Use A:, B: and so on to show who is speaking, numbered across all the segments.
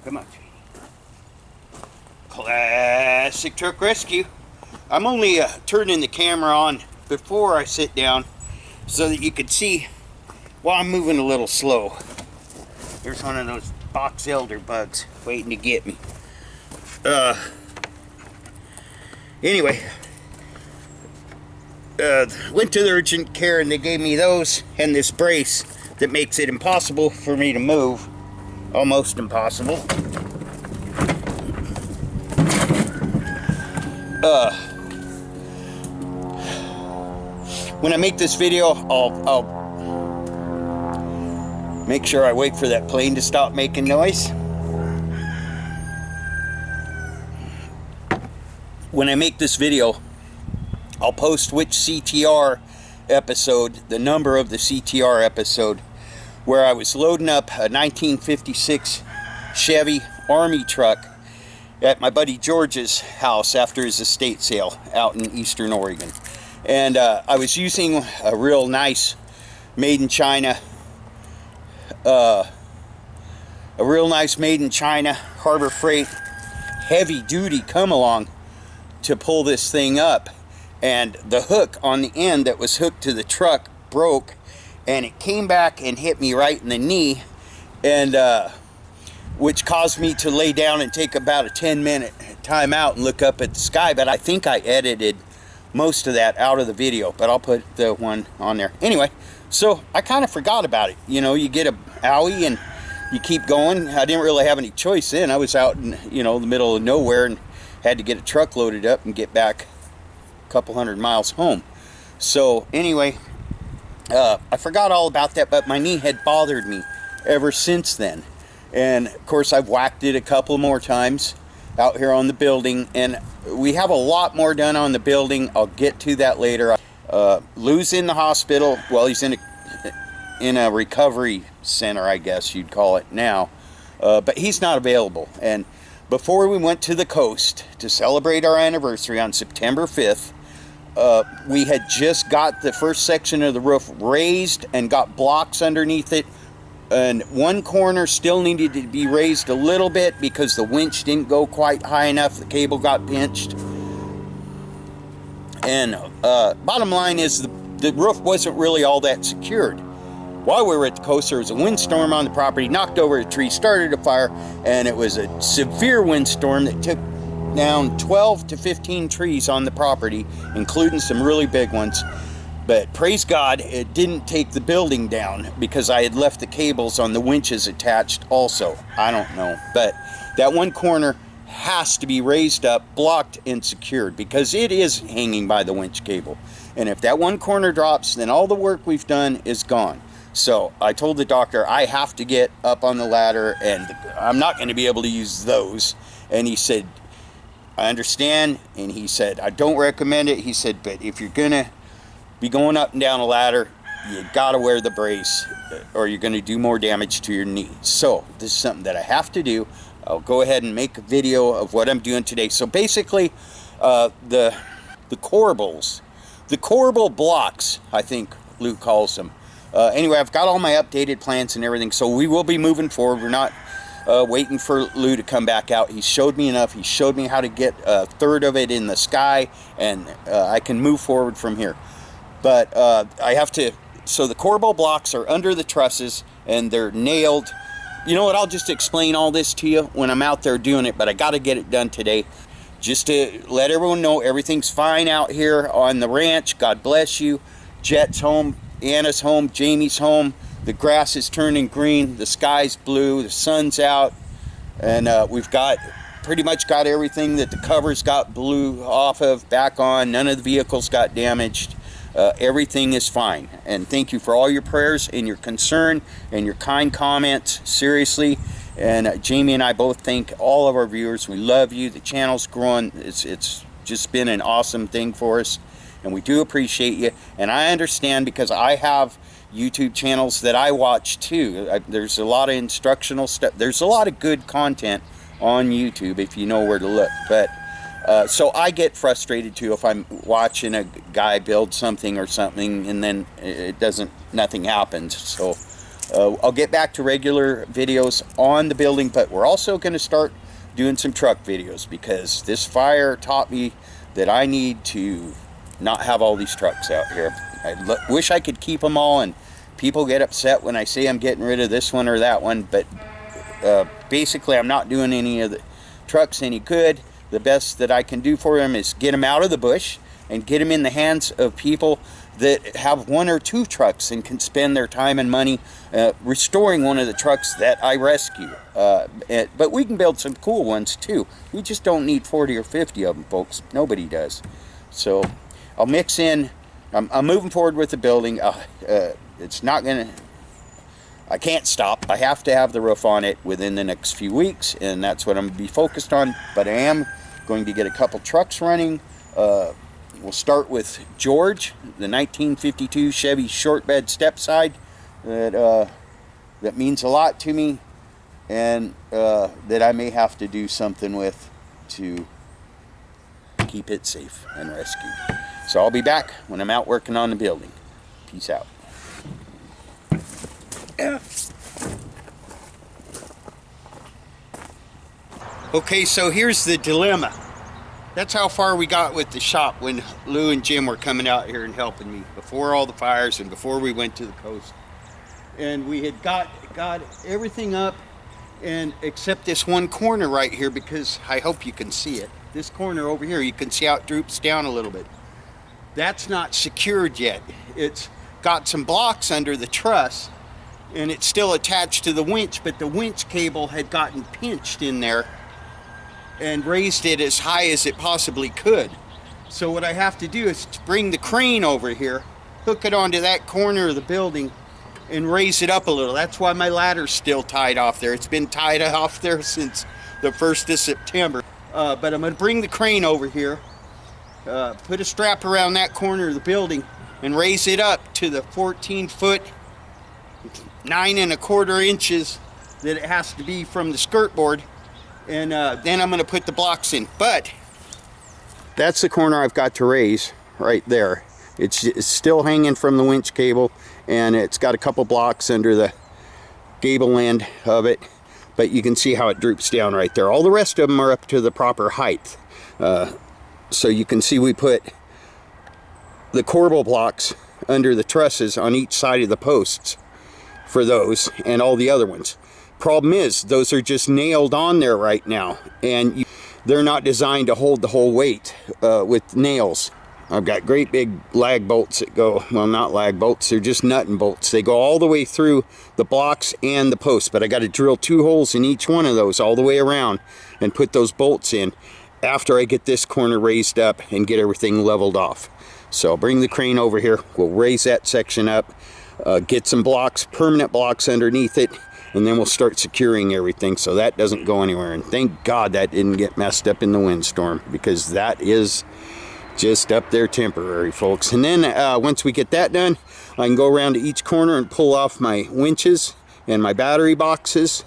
A: Come on. Classic truck rescue. I'm only turning the camera on before I sit down so that you can see while I'm moving a little slow. There's one of those box elder bugs waiting to get me. Anyway, went to the urgent care and they gave me those and this brace that makes it impossible for me to move. Almost impossible. When I make this video, I'll make sure I wait for that plane to stop making noise. When I make this video, I'll post which CTR episode, the number of the CTR episode, where I was loading up a 1956 Chevy Army truck at my buddy George's house after his estate sale out in Eastern Oregon. And I was using a real nice made in China, Harbor Freight heavy duty come along to pull this thing up, and the hook on the end that was hooked to the truck broke, and it came back and hit me right in the knee, and which caused me to lay down and take about a 10-minute time out and look up at the sky. But I think I edited most of that out of the video, but I'll put the one on there anyway. So I kind of forgot about it. You know, you get a owie and you keep going. I didn't really have any choice then. I was out in, you know, the middle of nowhere and had to get a truck loaded up and get back a couple hundred miles home. So anyway, I forgot all about that, but my knee had bothered me ever since then. And of course I've whacked it a couple more times out here on the building, and we have a lot more done on the building. I'll get to that later. Lou's in the hospital. Well, he's in a recovery center, I guess you'd call it now, but he's not available. And before we went to the coast to celebrate our anniversary on September 5th, we had just got the first section of the roof raised and got blocks underneath it, and one corner still needed to be raised a little bit because the winch didn't go quite high enough. The cable got pinched. And bottom line is the roof wasn't really all that secured. While we were at the coast, there was a windstorm on the property, knocked over a tree, started a fire, and it was a severe windstorm that took down 12 to 15 trees on the property, including some really big ones. But praise God, it didn't take the building down because I had left the cables on the winches attached also. I don't know. But that one corner has to be raised up, blocked, and secured because it is hanging by the winch cable. And if that one corner drops, then all the work we've done is gone. So I told the doctor I have to get up on the ladder and I'm not going to be able to use those. And he said, I understand. And he said, I don't recommend it. He said, but if you're going to be going up and down a ladder, you got to wear the brace or you're going to do more damage to your knee. So this is something that I have to do. I'll go ahead and make a video of what I'm doing today. So basically, the corbels, the corbel blocks, I think Lou calls them. Anyway, I've got all my updated plans and everything, so we will be moving forward. We're not waiting for Lou to come back out. He showed me enough. He showed me how to get a third of it in the sky, and I can move forward from here. But I have to, so the corbel blocks are under the trusses, and they're nailed. You know what, I'll just explain all this to you when I'm out there doing it, but I got to get it done today. Just to let everyone know everything's fine out here on the ranch. God bless you. Jet's home. Anna's home, Jamie's home. The grass is turning green, the sky's blue, the sun's out, and we've got pretty much got everything that the covers got blew off of back on. None of the vehicles got damaged. Everything is fine, and thank you for all your prayers and your concern and your kind comments. Seriously, and Jamie and I both thank all of our viewers. We love you. The channel's growing. It's just been an awesome thing for us, and we do appreciate you. And I understand because I have YouTube channels that I watch too. There's a lot of instructional stuff. There's a lot of good content on YouTube if you know where to look. But so I get frustrated too if I'm watching a guy build something or something and then it doesn't, nothing happens. So I'll get back to regular videos on the building, but we're also going to start doing some truck videos because this fire taught me that I need to not have all these trucks out here. I wish I could keep them all, and people get upset when I say I'm getting rid of this one or that one, but basically I'm not doing any of the trucks any good. The best that I can do for them is get them out of the bush and get them in the hands of people that have one or two trucks and can spend their time and money restoring one of the trucks that I rescue. But we can build some cool ones too. We just don't need 40 or 50 of them, folks. Nobody does. So I'll mix in. I'm moving forward with the building. It's not gonna, I can't stop. I have to have the roof on it within the next few weeks, and that's what I'm going to be focused on. But I am going to get a couple trucks running. We'll start with George, the 1952 Chevy short bed stepside that means a lot to me, and that I may have to do something with to keep it safe and rescued. So I'll be back when I'm out working on the building. Peace out. Okay, so here's the dilemma. That's how far we got with the shop when Lou and Jim were coming out here and helping me before all the fires and before we went to the coast. And we had got everything up, and except this one corner right here, because I hope you can see it. This corner over here, you can see how it droops down a little bit. That's not secured yet. It's got some blocks under the truss, and it's still attached to the winch, but the winch cable had gotten pinched in there and raised it as high as it possibly could. So what I have to do is to bring the crane over here, hook it onto that corner of the building, and raise it up a little. That's why my ladder's still tied off there. It's been tied off there since the 1st of September. But I'm gonna bring the crane over here, put a strap around that corner of the building, and raise it up to the 14-foot, 9 1/4 inches that it has to be from the skirt board. And then I'm going to put the blocks in. But that's the corner I've got to raise right there. It's still hanging from the winch cable, and it's got a couple blocks under the gable end of it, but you can see how it droops down right there. All the rest of them are up to the proper height. So you can see we put the corbel blocks under the trusses on each side of the posts for those, and all the other ones. Problem is, those are just nailed on there right now, and they're not designed to hold the whole weight with nails. I've got great big lag bolts that go, well, not lag bolts, they're just nut and bolts. They go all the way through the blocks and the posts, but I got to drill 2 holes in each one of those all the way around and put those bolts in after I get this corner raised up and get everything leveled off. So I'll bring the crane over here, we'll raise that section up, get some blocks, permanent blocks underneath it, and then we'll start securing everything so that doesn't go anywhere. And thank God that didn't get messed up in the windstorm, because that is just up there temporary, folks. And then once we get that done, I can go around to each corner and pull off my winches and my battery boxes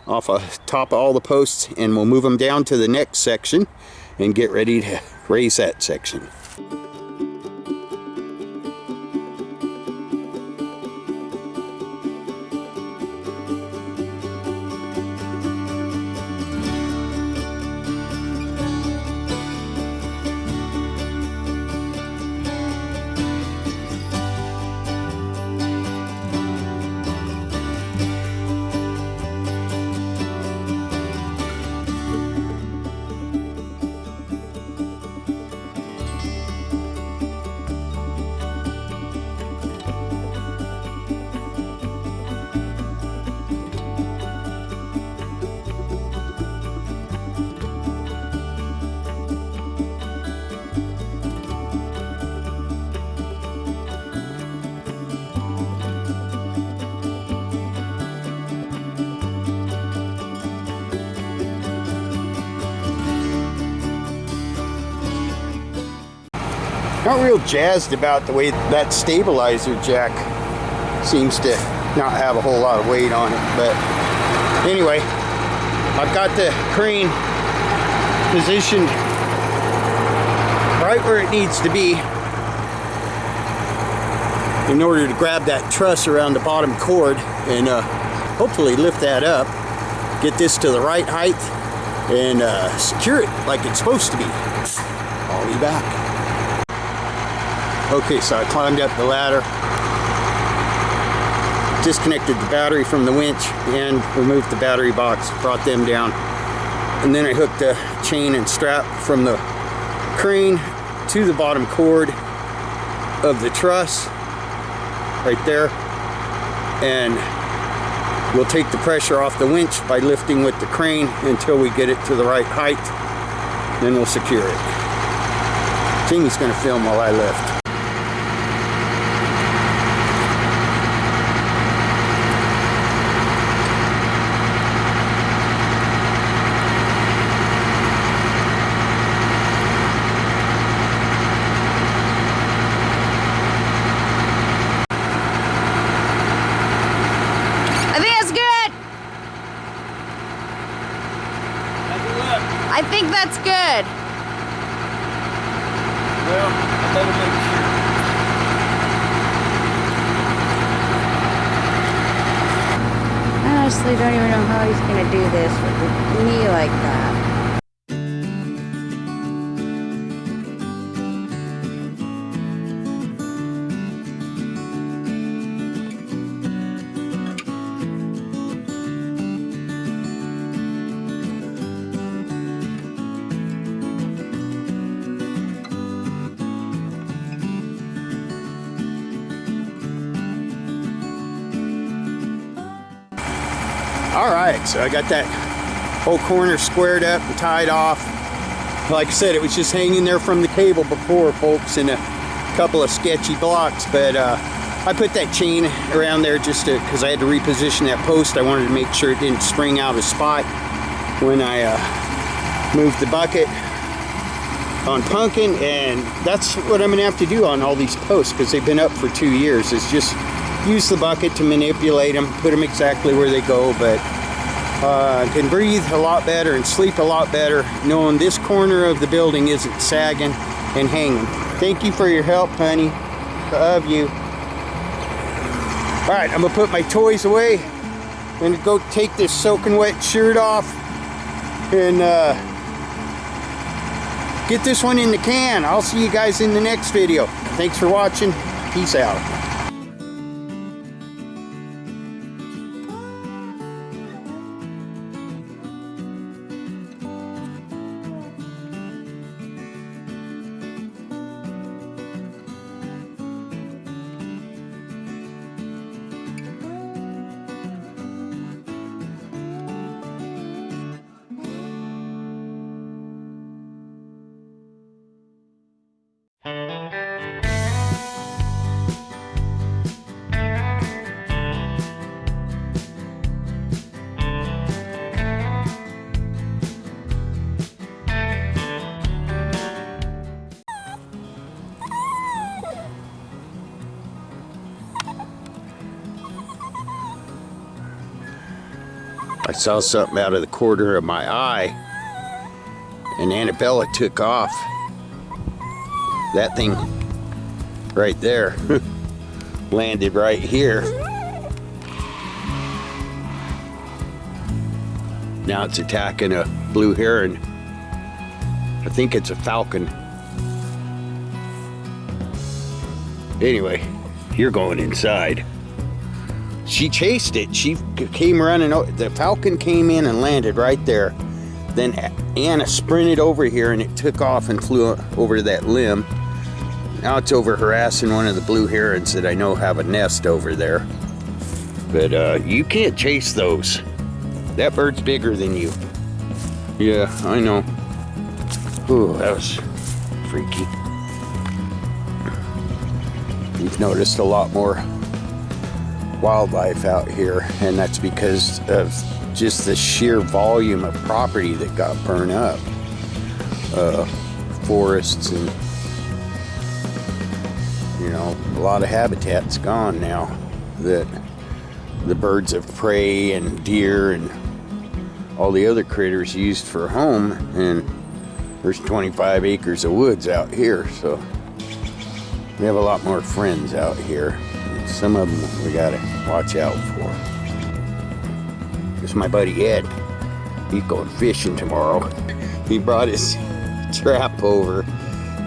A: off the top of all the posts, and we'll move them down to the next section and get ready to raise that section. Not real jazzed about the way that stabilizer jack seems to not have a whole lot of weight on it, but anyway, I've got the crane positioned right where it needs to be. in order to grab that truss around the bottom cord and hopefully lift that up, get this to the right height, and secure it like it's supposed to be. I'll be back. Okay, so I climbed up the ladder, disconnected the battery from the winch and removed the battery box, brought them down, and then I hooked the chain and strap from the crane to the bottom cord of the truss right there, and we'll take the pressure off the winch by lifting with the crane until we get it to the right height. Then we'll secure it. Jamie's gonna film while I lift.
B: I think that's good.
A: Well, I better make sure.
B: I honestly don't even know how he's gonna do this with me like that.
A: Alright, so I got that whole corner squared up and tied off. Like I said, it was just hanging there from the cable before, folks, in a couple of sketchy blocks, but I put that chain around there just because I had to reposition that post. I wanted to make sure it didn't spring out of spot when I moved the bucket on Pumpkin, and that's what I'm gonna have to do on all these posts because they've been up for 2 years, is just use the bucket to manipulate them, put them exactly where they go, but I can breathe a lot better and sleep a lot better knowing this corner of the building isn't sagging and hanging. Thank you for your help, honey. Love you. All right, I'm gonna put my toys away. I'm gonna go take this soaking wet shirt off and get this one in the can. I'll see you guys in the next video. Thanks for watching. Peace out. I saw something out of the corner of my eye, and Annabella took off. That thing right there landed right here. Now it's attacking a blue heron. I think it's a falcon. Anyway, you're going inside. She chased it. She came running. The falcon came in and landed right there. Then Anna sprinted over here and it took off and flew over to that limb. Now it's over harassing one of the blue herons that I know have a nest over there. But you can't chase those. That bird's bigger than you. Yeah, I know. Ooh, that was freaky. You've noticed a lot more wildlife out here, and that's because of just the sheer volume of property that got burned up. Forests and, you know, a lot of habitat's gone now that the birds of prey and deer and all the other critters used for home, and there's 25 acres of woods out here, so we have a lot more friends out here. some of them we gotta watch out for. Here's my buddy Ed. He's going fishing tomorrow. He brought his trap over,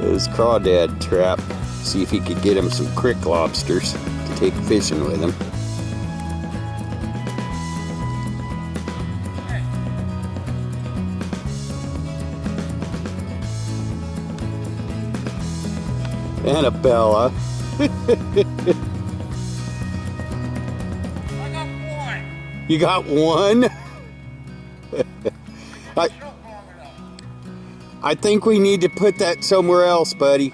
A: his crawdad trap. See if he could get him some creek lobsters to take fishing with him. Annabella.
C: I got one.
A: You got one? I think we need to put that somewhere else, buddy.